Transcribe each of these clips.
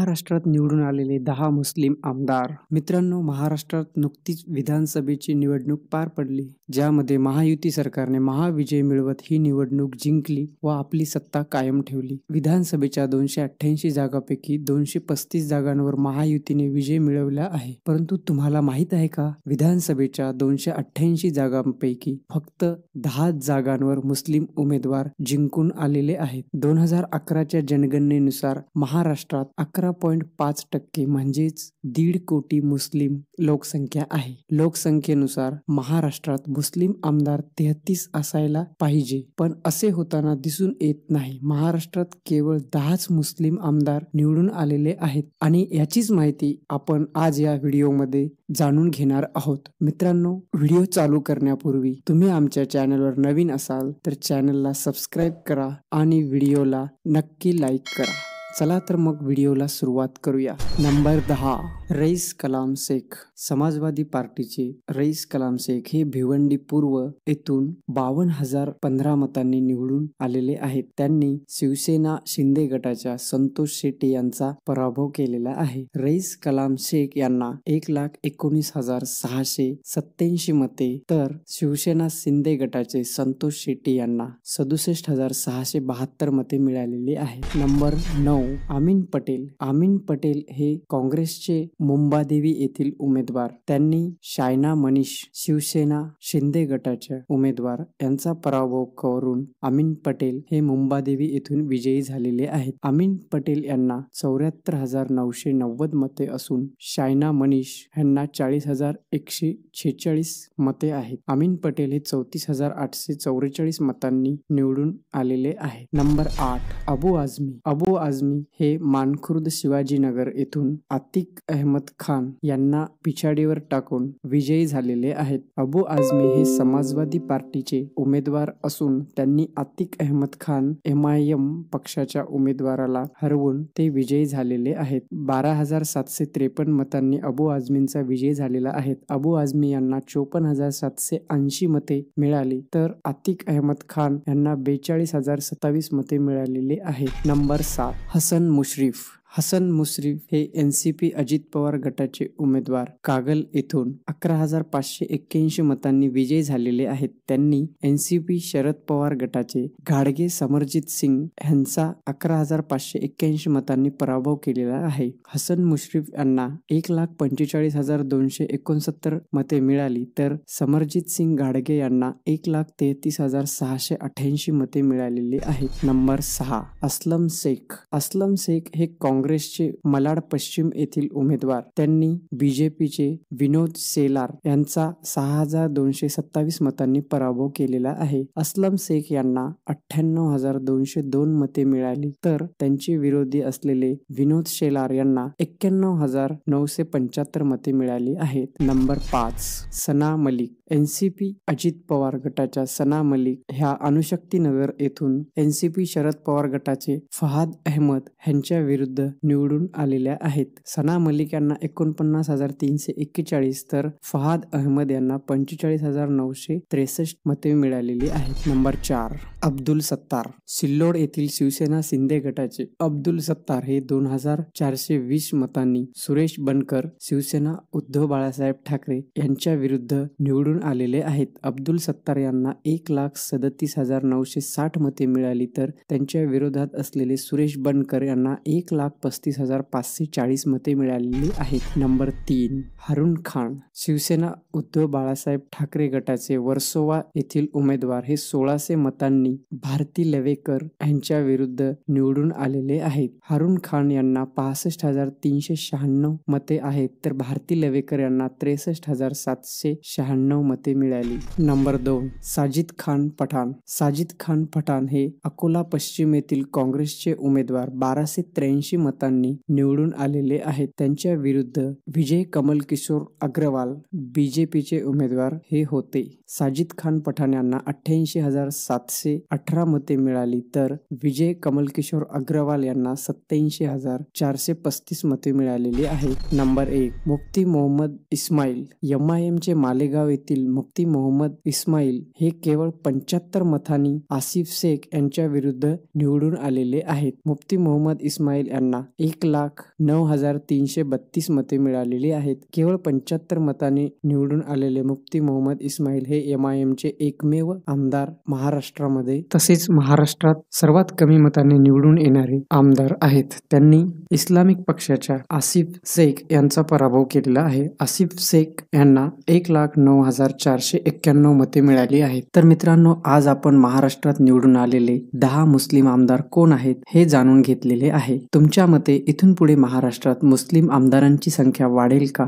महाराष्ट्रात निवडून आलेले 10 मुस्लिम आमदार. मित्रांनो, महाराष्ट्रात नुकतीच विधानसभेची निवडणूक पार पडली, ज्यामध्ये महायुती सरकारने महाविजय मिळवत ही निवडणूक जिंकली व आपली सत्ता कायम ठेवली. विधानसभेच्या 288 जागांपैकी 235 जागांवर महायुतीने विजय मिळवला आहे. परंतु तुम्हाला माहित आहे का, विधानसभेच्या 288 जागांपैकी फक्त 10 जागांवर मुस्लिम उमेदवार जिंकून आलेले आहेत. 2011च्या जनगणनेनुसार महाराष्ट्रात 11.5% म्हणजेच 1.5 कोटी मुस्लिम लोकसंख्या आहे. लोकसंख्येनुसार महाराष्ट्रात मुस्लिम आमदार 33 असायला पाहिजे, पण असे होताना दिसून येत नाही. महाराष्ट्रात केवळ 10च मुस्लिम आमदार निवडून आलेले आहेत आणि याचीच माहिती आपण आज या व्हिडिओमध्ये जाणून घेणार आहोत. मित्रांनो, व्हिडिओ चालू करण्यापूर्वी तुम्ही आमच्या चॅनलवर नवीन असाल तर चॅनलला सबस्क्राईब करा आणि व्हिडिओला नक्की लाईक करा. चला तर मग व्हिडिओला सुरुवात करूया. नंबर 10, रईस कलाम शेख. समाजवादी पार्टीचे रईस कलाम शेख हे भिवंडी पूर्व येथून 52,015 मतांनी निवडून आलेले आहेत. त्यांनी शिवसेना शिंदे गटाच्या संतोष शेट्टी यांचा पराभव केलेला आहे. रईस कलाम शेख यांना 1,19,687 मते, तर शिवसेना शिंदे गटाचे संतोष शेट्टी यांना 67,672 मते मिळालेली आहेत. नंबर 9, अमीन पटेल. अमीन पटेल हे काँग्रेसचे मुंबादेवी येथील उमेदवार. त्यांनी शायना मनीष शिवसेना शिंदे गटाच्या उमेदवार यांचा पराभव करून अमीन पटेल हे मुंबादेवी येथून विजयी झालेले आहेत. अमीन पटेल यांना 74,990 मते असून शायना मनीष यांना 40,146 मते आहेत. अमीन पटेल हे 34,844 मतांनी निवडून आलेले आहेत. नंबर 8, अबू आझमी. अबू आझमी हे मानखुर्द शिवाजीनगर येथून आतिक अहमद खान यांना पिछाडीवर टाकून विजयी झालेले आहेत. अबू आझमी हे समाजवादी पार्टीचे उमेदवार असून त्यांनी आतिक अहमद खान MIM पक्षाच्या उमेदवाराला हरवून ते विजयी झालेले आहेत. 12,753 मतांनी अबू आझमींचा विजय झालेला आहे. अबू आझमी यांना 54,780 मते मिळाली, तर आतिक अहमद खान यांना 42,027 मते मिळालेले आहेत. नंबर 7, हसन मुश्रीफ. हसन मुश्रीफ हे NCP अजित पवार गटाचे उमेदवार कागल येथून 11,581 मतांनी विजयी झालेले आहेत. त्यांनी NCP शरद पवार गटाचे घाडगे समरजित सिंग यांचा 11,581 मतांनी पराभव केलेला आहे. हसन मुश्रीफ यांना 1,45,269 मते मिळाली, तर समरजित सिंग घाडगे यांना 1,33,688 मते मिळालेली आहेत. नंबर 6, अस्लम शेख. अस्लम शेख हे काँग्रेसचे मलाड पश्चिम येथील उमेदवार. त्यांनी BJPचे विनोद सेलार यांचा 6,227 मतांनी पराभव केलेला आहे. अस्लम शेख यांना 98,202 मते मिळाली, तर त्यांचे विरोधी असलेले विनोद शेलार यांना 91,975 मते मिळाली आहेत. नंबर 5, सना मलिक. NCP अजित पवार गटाच्या सना मलिक ह्या अणुशक्तीनगर येथून NCP शरद पवार गटाचे फहाद अहमद यांच्या विरुद्ध निवडून आलेल्या आहेत. सना मलिक यांना 49,341 तर फहाद अहमद यांना 45,963 मते मिळालेली आहेत. नंबर 4, अब्दुल सत्तार. सिल्लोड येथील शिवसेना शिंदे गटाचे अब्दुल सत्तार हे 2,420 मतांनी सुरेश बनकर शिवसेना उद्धव बाळासाहेब ठाकरे यांच्या विरुद्ध निवडून आलेले आहेत. अब्दुल सत्तार यांना 1,37,960 मते मिळाली, तर त्यांच्या विरोधात असलेले सुरेश बनकर यांना 1,35,540 मते मिळालेली आहेत. नंबर 3, हारून खान. शिवसेना उद्धव बाळासाहेब ठाकरे गटाचे वर्सोवा येथील उमेदवार हे 1600 मतांनी भारती लवेकर यांच्या विरुद्ध निवडून आलेले आहेत. हारून खान यांना 65,396 मते आहेत, तर भारती लवेकर यांना 63,796 मते मिळाली. नंबर 2, साजिद खान पठाण. साजिद खान पठाण हे अकोला पश्चिम येथील काँग्रेसचे उमेदवार 1283 मतांनी निवडून आलेले आहेत. त्यांच्या विरुद्ध विजय कमल किशोर अग्रवाल BJPचे उमेदवार हे होते. साजिद खान पठाण यांना 88,718 मते मिळाली, तर विजय कमल किशोर अग्रवाल यांना 87,435 मते मिळालेली आहेत. नंबर 1, मुफ्ती मोहम्मद इस्माईल. MIMचे मालेगाव येथील मुफ्ती मोहम्मद इस्माईल हे केवळ 75 मतांनी आसिफ शेख यांच्या विरुद्ध निवडून आलेले आहेत. मुफ्ती मोहम्मद इस्माईल यांना यांना 1,09,332 मते मिळालेली आहेत. केवळ 75 मतांनी निवडून आलेले मुफ्ती मोहम्मद इस्माईल हे MIMचे एकमेव आमदार महाराष्ट्रामध्ये, तसेच महाराष्ट्रात सर्वात कमी मतांनी निवडून येणारे आमदार आहेत. त्यांनी इस्लामिक पक्षाच्या आसिफ शेख यांचा पराभव केलेला आहे. आसिफ शेख यांना 1,09,491 मते मिळाली आहेत. तर मित्रांनो, आज आपण महाराष्ट्रात निवडून आलेले 10 मुस्लिम आमदार कोण आहेत हे जाणून घेतलेले आहे. तुमच्या मते इथून पुढे महाराष्ट्रात मुस्लिम आमदारांची संख्या वाढेल का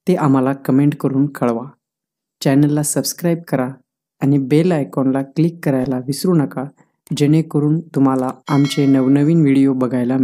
ते आम्हाला कमेंट करून कळवा. चॅनलला सबस्क्राईब करा आणि बेल आयकॉनला क्लिक करायला विसरू नका, जेणेकरून तुम्हाला आमचे नवनवीन व्हिडिओ बघायला